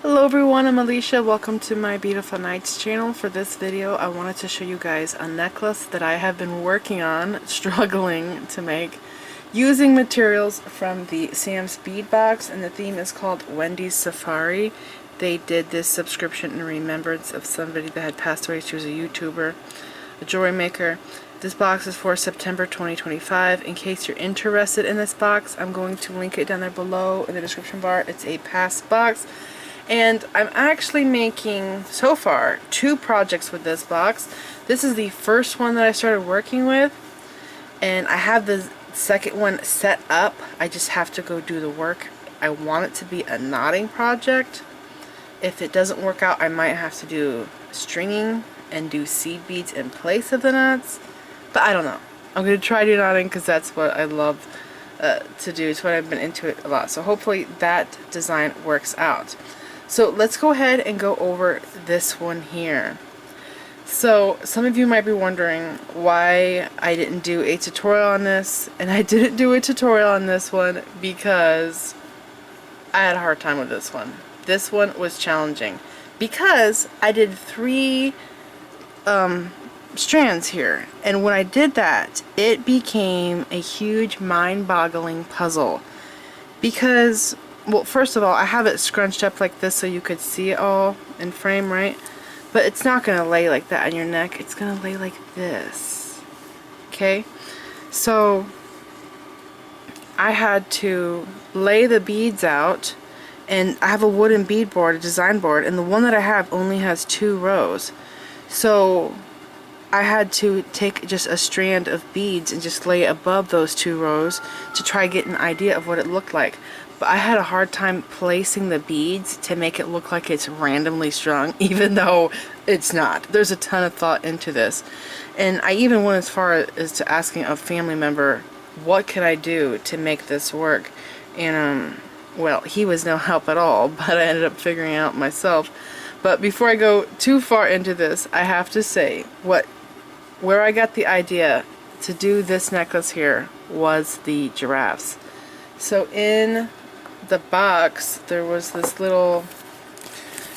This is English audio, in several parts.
Hello everyone, I'm Alicia. Welcome to my Beautiful Nights channel. For this video, I wanted to show you guys a necklace that I have been working on, struggling to make, using materials from the Sam's Bead Box, and the theme is called Wendy's Safari. They did this subscription in remembrance of somebody that had passed away. She was a YouTuber, a jewelry maker. This box is for September 2025. In case you're interested in this box, I'm going to link it down there below in the description bar. It's a past box. And I'm actually making, so far, 2 projects with this box. This is the first one that I started working with, and I have the second one set up. I just have to go do the work. I want it to be a knotting project. If it doesn't work out, I might have to do stringing and do seed beads in place of the knots, but I don't know. I'm going to try to do knotting because that's what I love to do. It's what I've been into it a lot, so hopefully that design works out. So let's go ahead and go over this one here. So some of you might be wondering why I didn't do a tutorial on this, and I didn't do a tutorial on this one because I had a hard time with this one. This one was challenging because I did 3 strands here, and when I did that, it became a huge mind-boggling puzzle because, well, first of all, I have it scrunched up like this so you could see it all in frame, right? But it's not going to lay like that on your neck. It's going to lay like this. Okay? So I had to lay the beads out, and I have a wooden bead board, a design board, and the one that I have only has 2 rows. So I had to take just a strand of beads and just lay it above those 2 rows to try to get an idea of what it looked like. But I had a hard time placing the beads to make it look like it's randomly strung, even though it's not. There's a ton of thought into this. And I even went as far as to asking a family member, what could I do to make this work? And, well, he was no help at all, but I ended up figuring it out myself. But before I go too far into this, I have to say, where I got the idea to do this necklace here was the giraffes. So in the box there was this little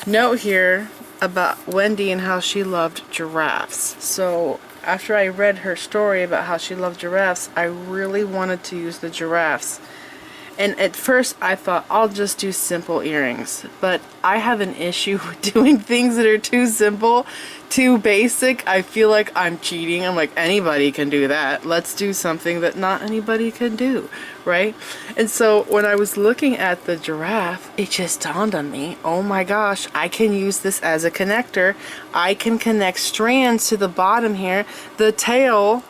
note here about Wendy and how she loved giraffes. So after I read her story about how she loved giraffes, I really wanted to use the giraffes. And at first I thought I'll just do simple earrings, but I have an issue with doing things that are too simple, too basic. I feel like I'm cheating. I'm like, anybody can do that. Let's do something that not anybody can do, right? And so when I was looking at the giraffe, it just dawned on me, oh my gosh, I can use this as a connector. I can connect strands to the bottom here, the tail,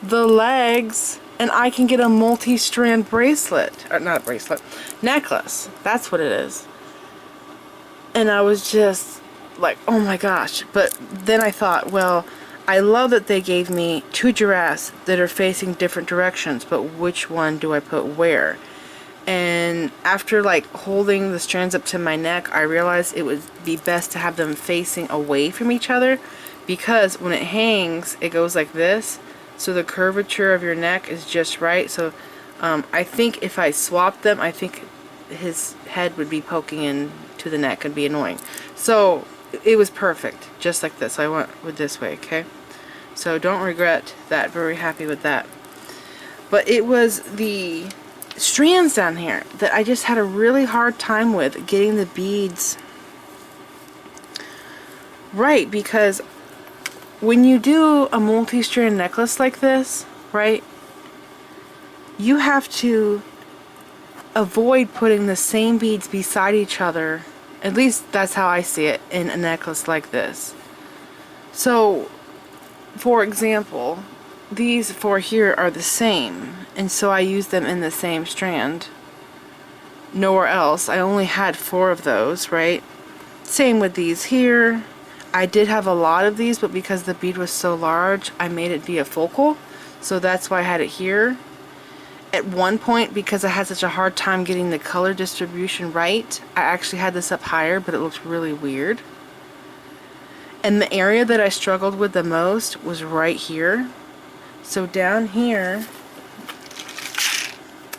the legs, and I can get a multi-strand bracelet, or not a bracelet, necklace. That's what it is. And I was just like, oh my gosh. But then I thought, well, I love that they gave me 2 giraffes that are facing different directions, but which one do I put where? And after like holding the strands up to my neck, I realized it would be best to have them facing away from each other, because when it hangs, it goes like this. So the curvature of your neck is just right. So I think if I swapped them, I think his head would be poking into the neck and be annoying. So it was perfect, just like this. I went with this way, okay? So don't regret that. Very happy with that. But it was the strands down here that I just had a really hard time with getting the beads right, because when you do a multi-strand necklace like this, right, you have to avoid putting the same beads beside each other. At least that's how I see it in a necklace like this. So, for example, these 4 here are the same, and so I use them in the same strand. Nowhere else. I only had 4 of those, right? Same with these here. I did have a lot of these, but because the bead was so large, I made it be a focal. So that's why I had it here. At one point, because I had such a hard time getting the color distribution right, I actually had this up higher, but it looked really weird. And the area that I struggled with the most was right here. So down here,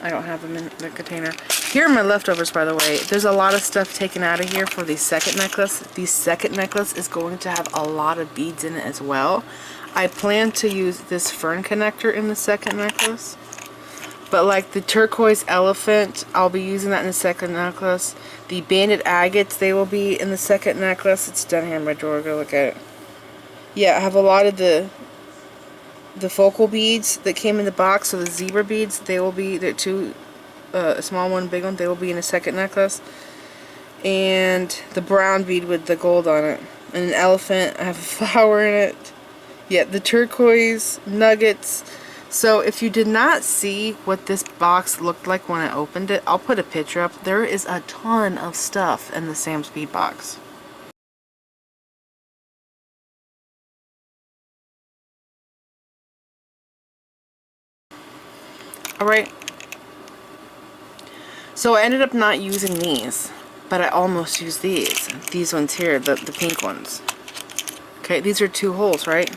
I don't have them in the container. Here are my leftovers, by the way. There's a lot of stuff taken out of here for the second necklace. The second necklace is going to have a lot of beads in it as well. I plan to use this fern connector in the second necklace. But like the turquoise elephant, I'll be using that in the second necklace. The banded agates, they will be in the second necklace. It's down here in my drawer. Go look at it. Yeah, I have a lot of the focal beads that came in the box. So the zebra beads, they will be, they're two, a small one, big one, they will be in the second necklace. And the brown bead with the gold on it. And an elephant, I have a flower in it. Yeah, the turquoise nuggets. So if you did not see what this box looked like when I opened it, I'll put a picture up. There is a ton of stuff in the Sam's Bead Box. Alright. So I ended up not using these, but I almost used these. These ones here, the pink ones. Okay, these are 2 holes, right?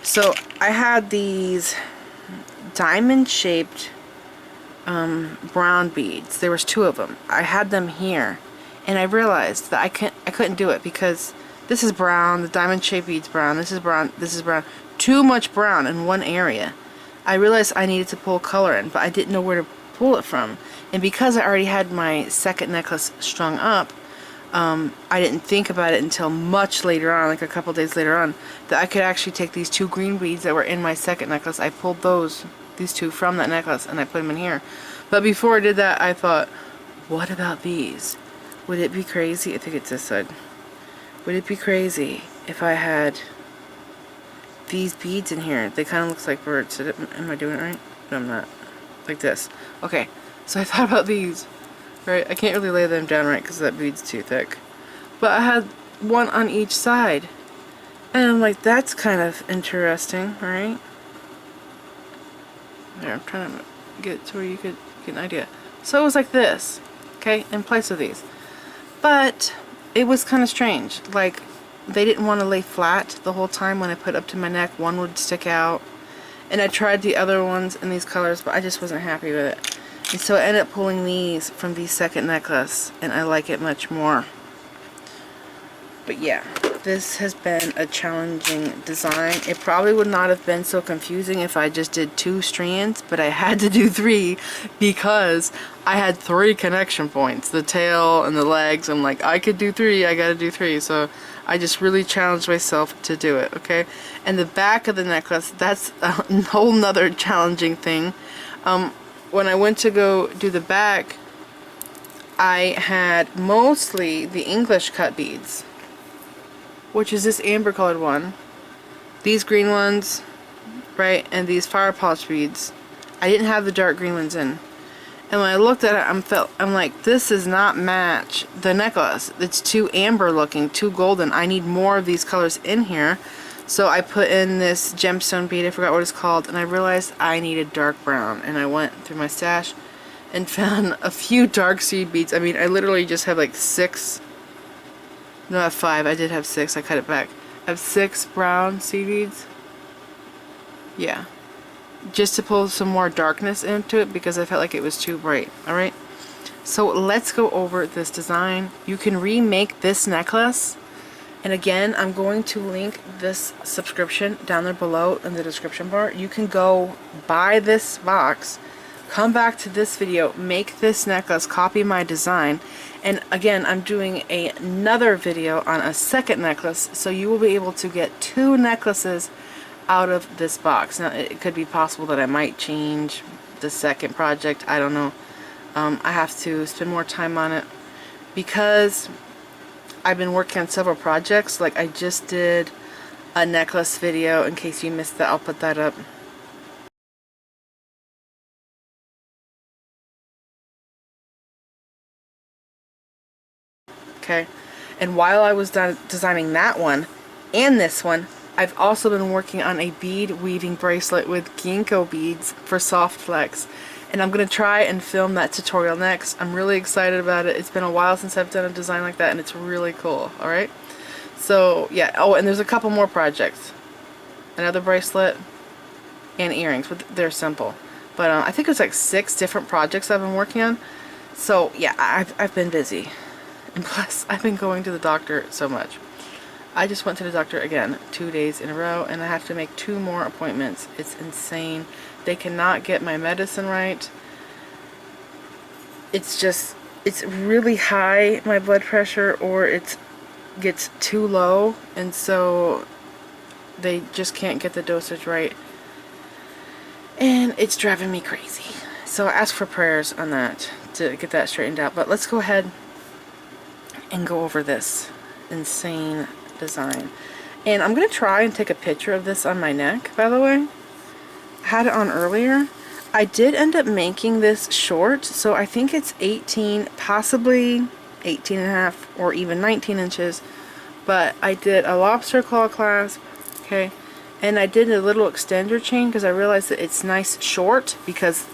So I had these diamond shaped brown beads. There was 2 of them. I had them here, and I realized that I couldn't do it because this is brown, the diamond shaped beads brown, this is brown, this is brown. Too much brown in one area. I realized I needed to pull color in, but I didn't know where to pull it from. And because I already had my second necklace strung up, I didn't think about it until much later on, like a couple days later on, that I could actually take these 2 green beads that were in my second necklace. I pulled these 2 from that necklace and I put them in here. But before I did that, I thought, what about these? Would it be crazy? I think it's this side. Would it be crazy if I had these beads in here? They kind of look like birds. Am I doing it right? No, I'm not. Like this. Okay, so I thought about these. Right, I can't really lay them down right because that bead's too thick. But I had one on each side. And I'm like, that's kind of interesting, right? There, I'm trying to get it to where you could get an idea. So it was like this, okay, in place of these. But it was kind of strange. Like, they didn't want to lay flat the whole time. When I put it up to my neck, one would stick out. And I tried the other ones in these colors, but I just wasn't happy with it. And so I ended up pulling these from the second necklace, and I like it much more. But yeah, this has been a challenging design. It probably would not have been so confusing if I just did 2 strands, but I had to do 3 because I had 3 connection points. The tail and the legs. I'm like, I could do 3, I gotta do 3. So I just really challenged myself to do it, okay? And the back of the necklace, that's a whole nother challenging thing. When I went to go do the back, I had mostly the English cut beads, which is this amber colored one, these green ones, right, and these fire polish beads. I didn't have the dark green ones in. And when I looked at it, I'm like, this does not match the necklace. It's too amber looking, too golden. I need more of these colors in here. So I put in this gemstone bead, I forgot what it's called, and I realized I needed dark brown. And I went through my stash and found a few dark seed beads. I mean, I literally just have like 6, no, I have 5, I did have 6, I cut it back. I have 6 brown seed beads. Yeah. Just to pull some more darkness into it because I felt like it was too bright, alright? So let's go over this design. You can remake this necklace. And again, I'm going to link this subscription down there below in the description bar. You can go buy this box, come back to this video, make this necklace, copy my design, and again, I'm doing another video on a second necklace, so you will be able to get 2 necklaces out of this box. Now, it could be possible that I might change the second project, I don't know. I have to spend more time on it because I've been working on several projects. Like I just did a necklace video. In case you missed that, I'll put that up. Okay, and while I was designing that one and this one, I've also been working on a bead weaving bracelet with ginkgo beads for soft flex. And I'm going to try and film that tutorial next. I'm really excited about it. It's been a while since I've done a design like that and it's really cool, alright? So, yeah. Oh, and there's a couple more projects. Another bracelet and earrings, but they're simple. But I think it's like 6 different projects I've been working on. So yeah, I've been busy. And plus, I've been going to the doctor so much. I just went to the doctor again 2 days in a row, and I have to make 2 more appointments. It's insane. They cannot get my medicine right. It's just, it's really high, my blood pressure, or it gets too low, and so they just can't get the dosage right. And it's driving me crazy. So I ask for prayers on that to get that straightened out. But let's go ahead and go over this insane design. And I'm going to try and take a picture of this on my neck, by the way. I had it on earlier. I did end up making this short, so I think it's 18, possibly 18 and a half, or even 19 inches. But I did a lobster claw clasp, okay, and I did a little extender chain because I realized that it's nice short because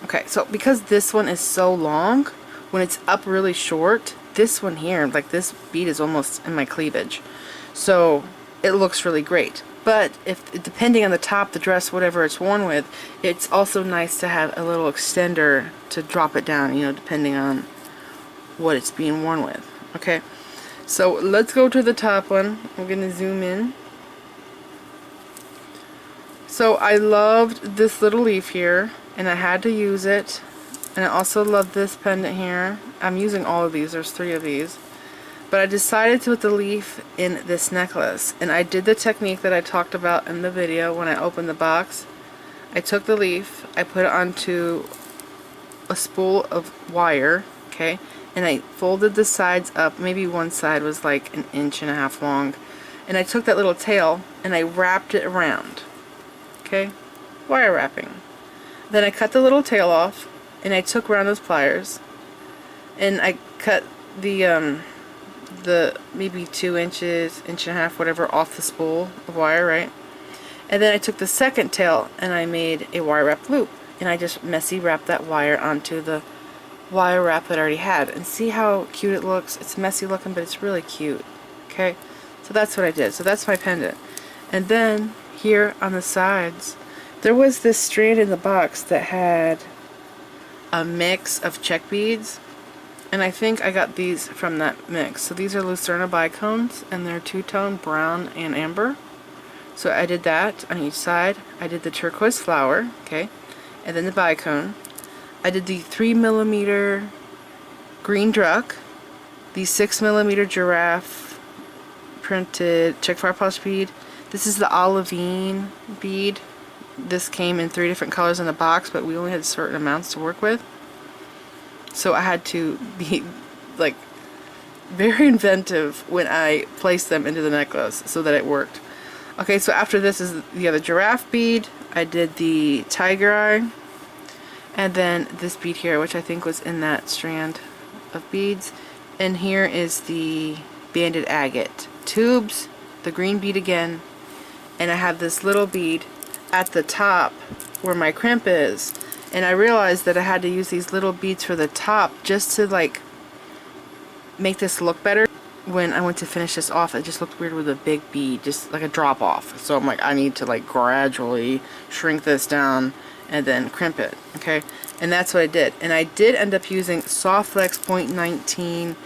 okay, so because this one is so long, when it's up really short, this one here, like this bead is almost in my cleavage, so it looks really great. But if depending on the top, the dress, whatever it's worn with, it's also nice to have a little extender to drop it down, you know, depending on what it's being worn with. Okay, so let's go to the top one. I'm gonna zoom in. So I loved this little leaf here, and I had to use it. And I also love this pendant here. I'm using all of these, there's 3 of these. But I decided to put the leaf in this necklace. And I did the technique that I talked about in the video when I opened the box. I took the leaf, I put it onto a spool of wire, okay? And I folded the sides up. Maybe one side was like 1.5 inches long. And I took that little tail and I wrapped it around. Okay? Wire wrapping. Then I cut the little tail off and I took around those pliers and I cut the maybe 2 inches, 1.5 inches, whatever, off the spool of wire, right? And then I took the second tail and I made a wire wrap loop, and I just messy wrapped that wire onto the wire wrap that I already had. And see how cute it looks? It's messy looking, but it's really cute. Okay, so that's what I did. So that's my pendant. And then here on the sides, there was this strand in the box that had a mix of Czech beads. And I think I got these from that mix. So these are Lucerna bicones, and they're 2-tone brown and amber. So I did that on each side. I did the turquoise flower, okay, and then the bicone. I did the 3mm green druck, the 6mm giraffe printed Czech fire polish bead. This is the olivine bead. This came in 3 different colors in the box, but we only had certain amounts to work with. So I had to be like very inventive when I placed them into the necklace so that it worked. Okay, so after this is the other giraffe bead. I did the tiger eye, and then this bead here, which I think was in that strand of beads. And here is the banded agate tubes, the green bead again, and I have this little bead at the top where my crimp is. And I realized that I had to use these little beads for the top just to like make this look better. When I went to finish this off, it just looked weird with a big bead, just like a drop off. So I'm like, I need to like gradually shrink this down and then crimp it, okay? And that's what I did. And I did end up using Soft Flex 0.19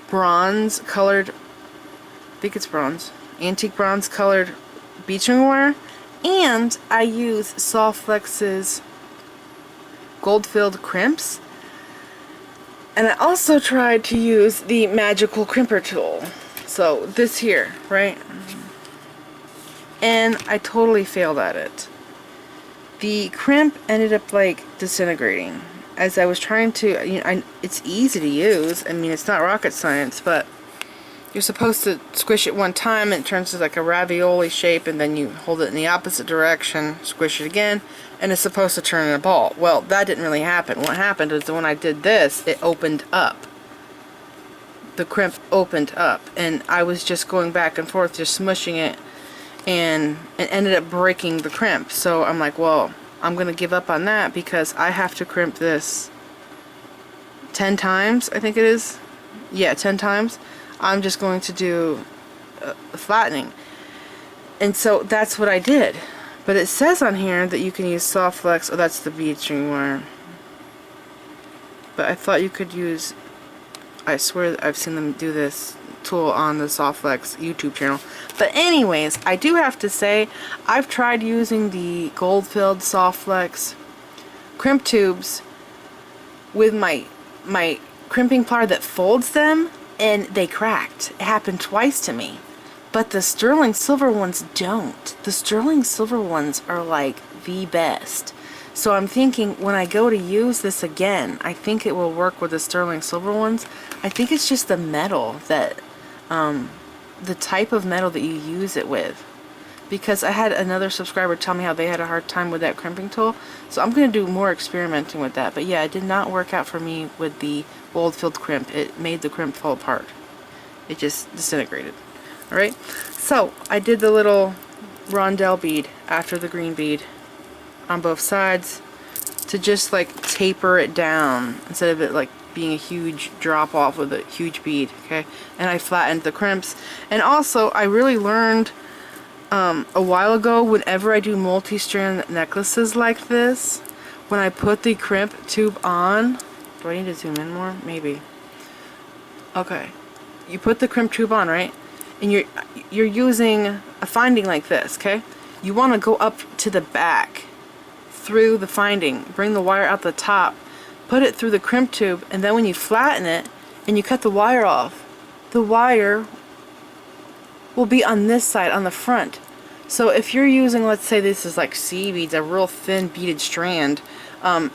bronze colored, I think it's bronze, antique bronze colored bead string wire. And I use Soft Flex's gold-filled crimps, and I also tried to use the magical crimper tool, so this here, right? And I totally failed at it. The crimp ended up like disintegrating as I was trying to, you know, it's easy to use, I mean it's not rocket science, but you're supposed to squish it one time and it turns to like a ravioli shape, and then you hold it in the opposite direction, squish it again, and it's supposed to turn in a ball. Well, that didn't really happen. What happened is that when I did this, it opened up. The crimp opened up, and I was just going back and forth, just smushing it, and it ended up breaking the crimp. So I'm like, well, I'm going to give up on that because I have to crimp this 10 times, I think it is. Yeah, 10 times. I'm just going to do flattening. And so that's what I did. But it says on here that you can use Soft Flex. Oh, that's the bead string wire. but I thought you could use, I swear I've seen them do this tool on the Softflex YouTube channel. But anyways, I do have to say, I've tried using the gold-filled Softflex crimp tubes with my crimping plier that folds them, and they cracked. It happened twice to me. But the sterling silver ones don't. The sterling silver ones are like the best. So I'm thinking when I go to use this again, I think it will work with the sterling silver ones. I think it's just the metal that, the type of metal that you use it with. Because I had another subscriber tell me how they had a hard time with that crimping tool. So I'm going to do more experimenting with that. But yeah, it did not work out for me with the gold-filled crimp. It made the crimp fall apart. It just disintegrated. Alright, so I did the little rondelle bead after the green bead on both sides to just like taper it down instead of it like being a huge drop off with a huge bead. Okay, and I flattened the crimps. And also I really learned a while ago, whenever I do multi-strand necklaces like this, when I put the crimp tube on, do I need to zoom in more? Maybe. Okay, you put the crimp tube on, right? And you're using a finding like this, okay? You want to go up to the back through the finding, bring the wire out the top, put it through the crimp tube, and then when you flatten it and you cut the wire off, the wire will be on this side, on the front. So if you're using, let's say this is like sea beads, a real thin beaded strand,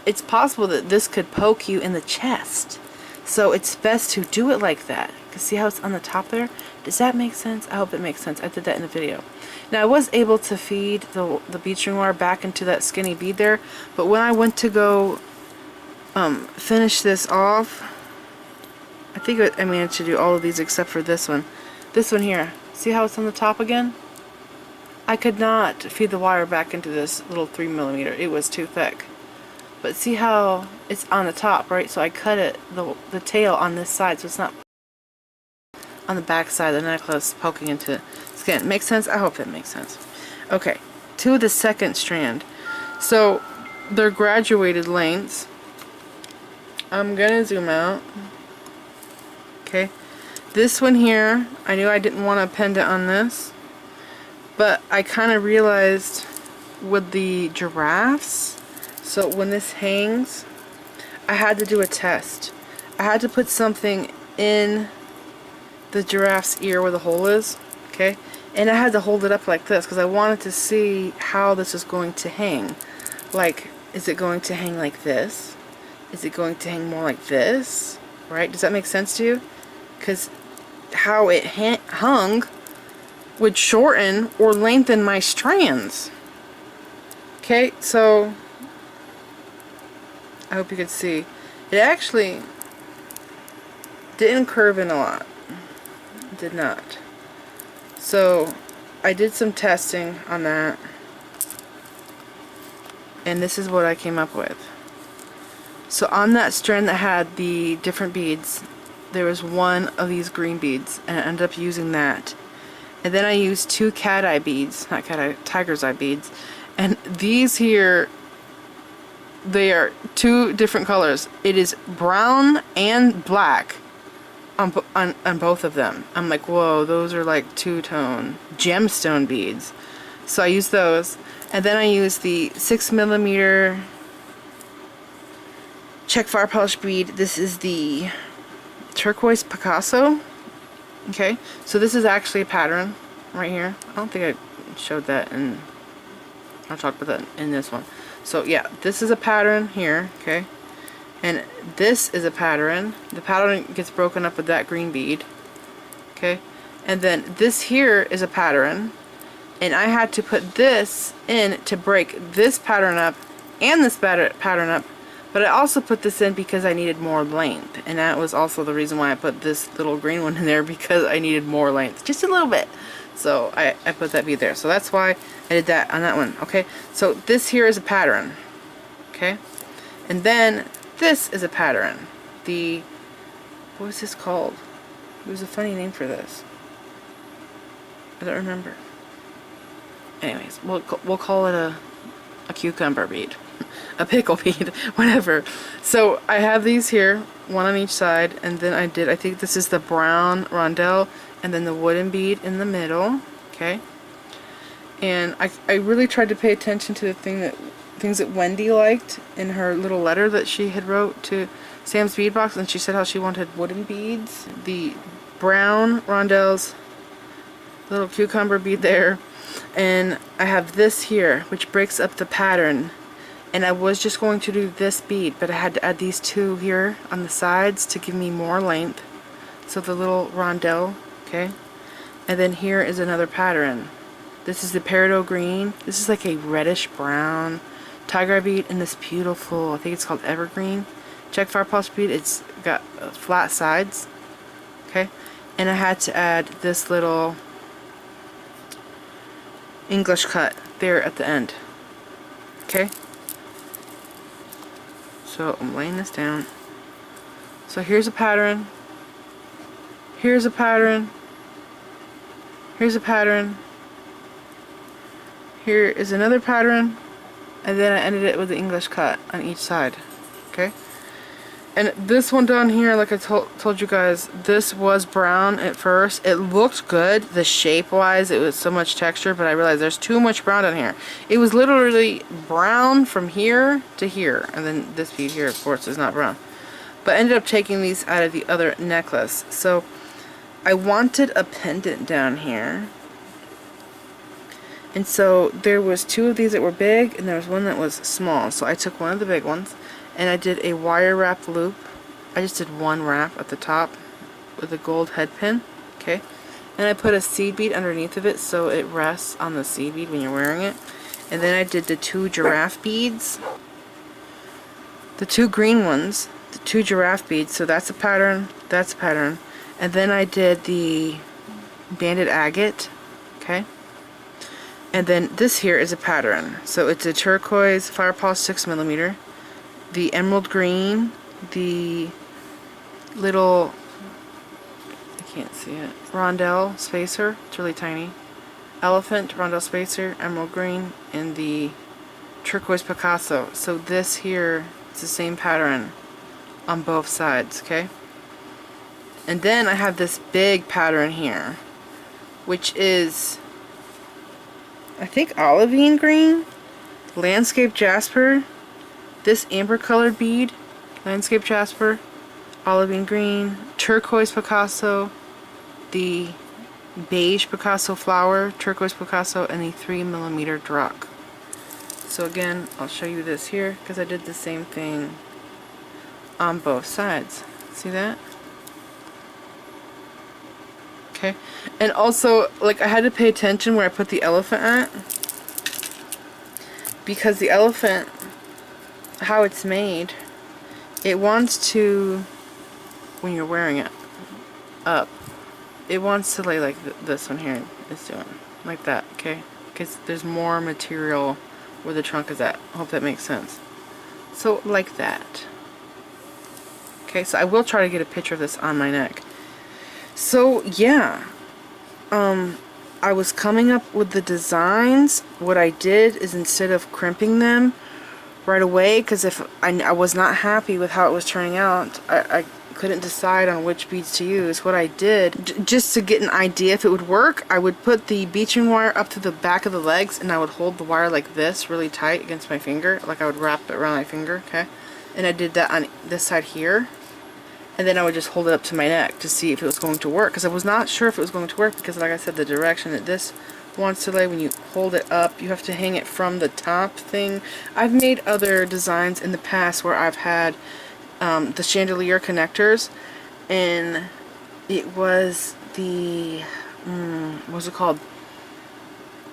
it's possible that this could poke you in the chest. So it's best to do it like that. Because see how it's on the top there? Does that make sense? I hope it makes sense. I did that in the video. Now I was able to feed the bead string wire back into that skinny bead there, but when I went to go finish this off, I think I managed to do all of these except for this one. This one here. See how it's on the top again? I could not feed the wire back into this little 3mm. It was too thick. But see how it's on the top, right? So I cut it, the tail on this side, so it's not on the back side of the necklace poking into skin. Makes sense? I hope that makes sense. Okay, to the second strand. So they're graduated lengths. I'm gonna zoom out. Okay, this one here, I knew I didn't want a pendant on this, but I kind of realized with the giraffes, so when this hangs, I had to do a test. I had to put something in the giraffe's ear where the hole is, okay? And I had to hold it up like this because I wanted to see how this is going to hang. Like, is it going to hang like this? Is it going to hang more like this? Right? Does that make sense to you? Because how it hung would shorten or lengthen my strands. Okay, so I hope you could see. It actually didn't curve in a lot. It did not. So I did some testing on that, and this is what I came up with. So on that strand that had the different beads, there was one of these green beads, and I ended up using that. And then I used two cat eye beads, not cat eye, tiger's eye beads. And these here, they are two different colors. It is brown and black on both of them. I'm like, whoa, those are like two-tone gemstone beads. So I used those. And then I used the 6mm Czech fire polish bead. This is the turquoise Picasso. Okay, so this is actually a pattern right here. I don't think I showed that, and I'll talk about that in this one. So yeah, this is a pattern here, okay, and this is a pattern. The pattern gets broken up with that green bead, okay, and then this here is a pattern, and I had to put this in to break this pattern up and this pattern up. But I also put this in because I needed more length, and that was also the reason why I put this little green one in there, because I needed more length, just a little bit. So I put that bead there. So that's why I did that on that one. Okay, so this here is a pattern. Okay, and then this is a pattern. The, what was this called? There was a funny name for this. I don't remember. Anyways, we'll call it a a cucumber bead, a pickle bead, whatever. So I have these here, one on each side, and then I think this is the brown rondelle, and then the wooden bead in the middle, okay? And I really tried to pay attention to the things that Wendy liked in her little letter that she had wrote to Sam's Bead Box, and she said how she wanted wooden beads. The brown rondelles, little cucumber bead there, and I have this here which breaks up the pattern, and I was just going to do this bead, but I had to add these two here on the sides to give me more length. So the little rondelle, okay, and then here is another pattern. This is the peridot green. This is like a reddish brown tiger eye bead, and this beautiful, I think it's called evergreen Czech fire polish bead. It's got flat sides, okay, and I had to add this little English cut there at the end, okay. So I'm laying this down. So here's a pattern, here's a pattern, here's a pattern, here is another pattern, and then I ended it with the English cut on each side, okay. And this one down here, like I told you guys, this was brown at first. It looked good, the shape wise, it was so much texture, but I realized there's too much brown down here. It was literally brown from here to here, and then this bead here, of course, is not brown. But I ended up taking these out of the other necklace. So I wanted a pendant down here. And so there was two of these that were big, and there was one that was small. So I took one of the big ones, and I did a wire wrap loop. I just did one wrap at the top with a gold head pin, okay? And I put a seed bead underneath of it so it rests on the seed bead when you're wearing it. And then I did the two giraffe beads, the two green ones, the two giraffe beads. So that's a pattern, that's a pattern. And then I did the banded agate, okay? And then this here is a pattern. So it's a turquoise fire polish 6mm, the emerald green, the little, I can't see it, rondelle spacer, it's really tiny, elephant rondelle spacer, emerald green, and the turquoise Picasso. So this here is the same pattern on both sides, okay? And then I have this big pattern here, which is, I think, olivine green, landscape jasper, this amber colored bead, landscape jasper, olivine green, turquoise Picasso, the beige Picasso flower, turquoise Picasso, and the 3mm Druck. So again, I'll show you this here because I did the same thing on both sides. See that? Okay. And also, like, I had to pay attention where I put the elephant at, because the elephant, how it's made, it wants to, when you're wearing it up, it wants to lay like this one here is doing, like that, okay? Because there's more material where the trunk is at. I hope that makes sense. So like that. Okay, so I will try to get a picture of this on my neck. So yeah, I was coming up with the designs. What I did is, instead of crimping them right away, because if I was not happy with how it was turning out, I couldn't decide on which beads to use. What I did, just to get an idea if it would work, I would put the beeching wire up to the back of the legs, and I would hold the wire like this really tight against my finger, like I would wrap it around my finger, okay? And I did that on this side here, and then I would just hold it up to my neck to see if it was going to work, because I was not sure if it was going to work, because like I said, the direction that this wants to lay, when you hold it up, you have to hang it from the top thing. I've made other designs in the past where I've had the chandelier connectors, and it was the what was it called?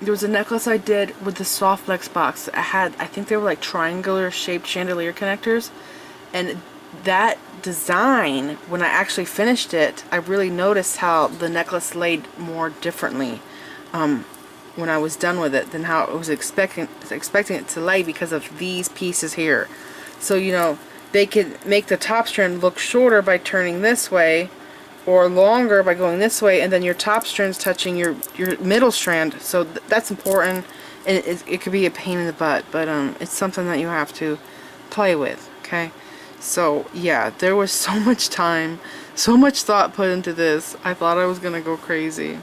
There was a necklace I did with the soft flex box. I think they were like triangular shaped chandelier connectors, and that design, when I actually finished it, I really noticed how the necklace laid more differently when I was done with it than how I was expecting it to lay, because of these pieces here. So, you know, they could make the top strand look shorter by turning this way, or longer by going this way, and then your top strand's touching your middle strand. So that's important. it could be a pain in the butt, but it's something that you have to play with, okay? So yeah, there was so much time, so much thought put into this. I thought I was gonna go crazy,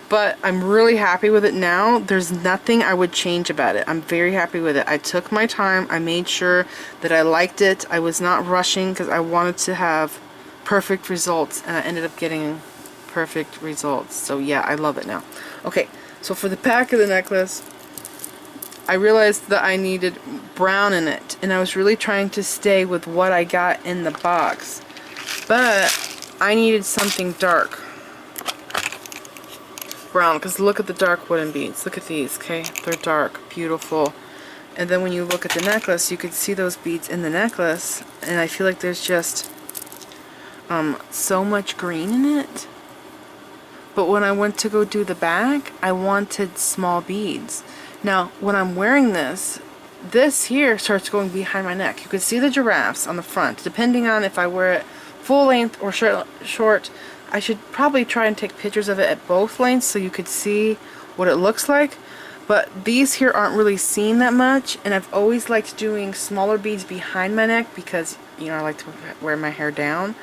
but I'm really happy with it now. There's nothing I would change about it. I'm very happy with it. I took my time. I made sure that I liked it. I was not rushing because I wanted to have perfect results, and I ended up getting perfect results. So yeah, I love it now. Okay, so for the back of the necklace, I realized that I needed brown in it, and I was really trying to stay with what I got in the box, but I needed something dark brown, because look at the dark wooden beads. Look at these, okay? They're dark, beautiful. And then when you look at the necklace, you can see those beads in the necklace, and I feel like there's just so much green in it. But when I went to go do the back, I wanted small beads. Now, when I'm wearing this here starts going behind my neck. You can see the giraffes on the front. Depending on if I wear it full length or short, I should probably try and take pictures of it at both lengths so you could see what it looks like. But these here aren't really seen that much, and I've always liked doing smaller beads behind my neck because, you know, I like to wear my hair down,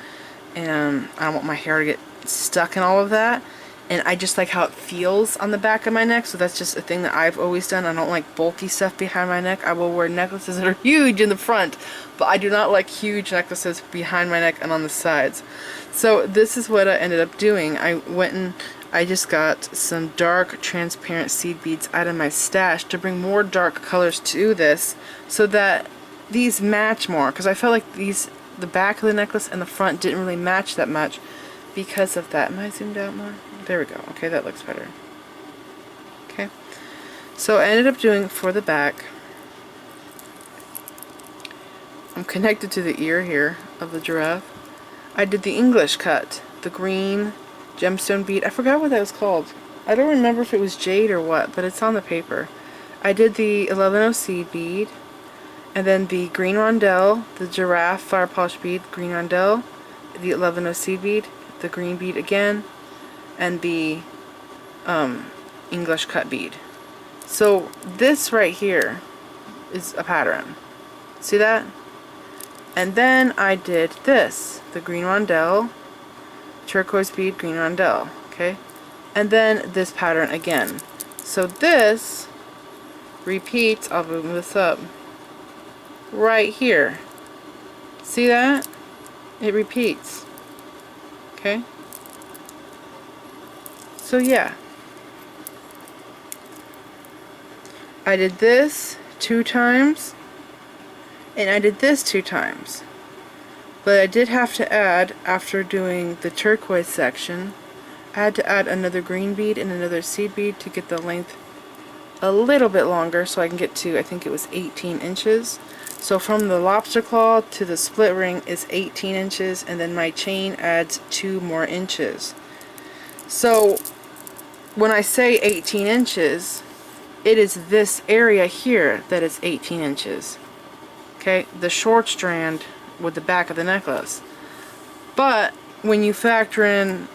and I don't want my hair to get stuck in all of that. And I just like how it feels on the back of my neck, so that's just a thing that I've always done. I don't like bulky stuff behind my neck. I will wear necklaces that are huge in the front, but I do not like huge necklaces behind my neck and on the sides. So this is what I ended up doing. I went and I just got some dark transparent seed beads out of my stash to bring more dark colors to this so that these match more, because I felt like the back of the necklace and the front didn't really match that much because of that. Am I zoomed out more? There we go. Okay, that looks better. Okay, so I ended up doing for the back, I'm connected to the ear here of the giraffe. I did the English cut, the green gemstone bead. I forgot what that was called. I don't remember if it was jade or what, but it's on the paper. I did the 11O seed bead, and then the green rondelle, the giraffe fire polish bead, green rondelle, the 11O seed bead, the green bead again, and the English cut bead. So this right here is a pattern. See that? And then I did this, the green rondelle, turquoise bead, green rondelle, okay? And then this pattern again. So this repeats, I'll move this up, right here. See that? It repeats, okay? So yeah, I did this 2 times, and I did this 2 times. But I did have to add, after doing the turquoise section, I had to add another green bead and another seed bead to get the length a little bit longer so I can get to, I think it was 18 inches. So from the lobster claw to the split ring is 18 inches, and then my chain adds 2 more inches. So when I say 18 inches, it is this area here that is 18 inches. Okay, the short strand with the back of the necklace. But when you factor in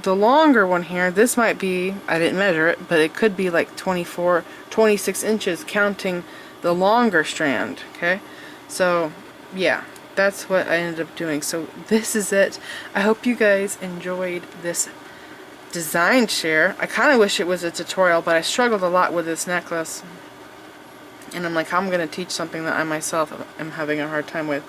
the longer one here, this might be, I didn't measure it, but it could be like 24, 26 inches counting the longer strand. Okay, so yeah, that's what I ended up doing. So this is it. I hope you guys enjoyed this design share. I kind of wish it was a tutorial, but I struggled a lot with this necklace, and I'm like, I'm going to teach something that I myself am having a hard time with.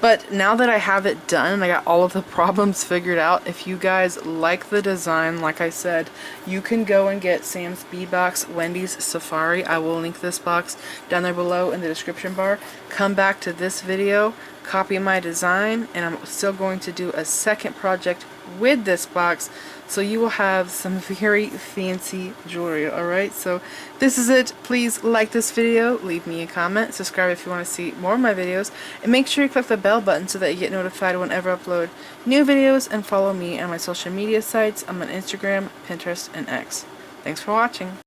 But now that I have it done and I got all of the problems figured out, if you guys like the design, like I said, you can go and get Sam's Bead Box, Wendy's Safari. I will link this box down there below in the description bar. Come back to this video, copy my design, and I'm still going to do a second project with this box, so you will have some very fancy jewelry. Alright, so this is it. Please like this video, leave me a comment, subscribe if you want to see more of my videos, and make sure you click the bell button so that you get notified whenever I upload new videos, and follow me on my social media sites. I'm on Instagram, Pinterest, and X. Thanks for watching.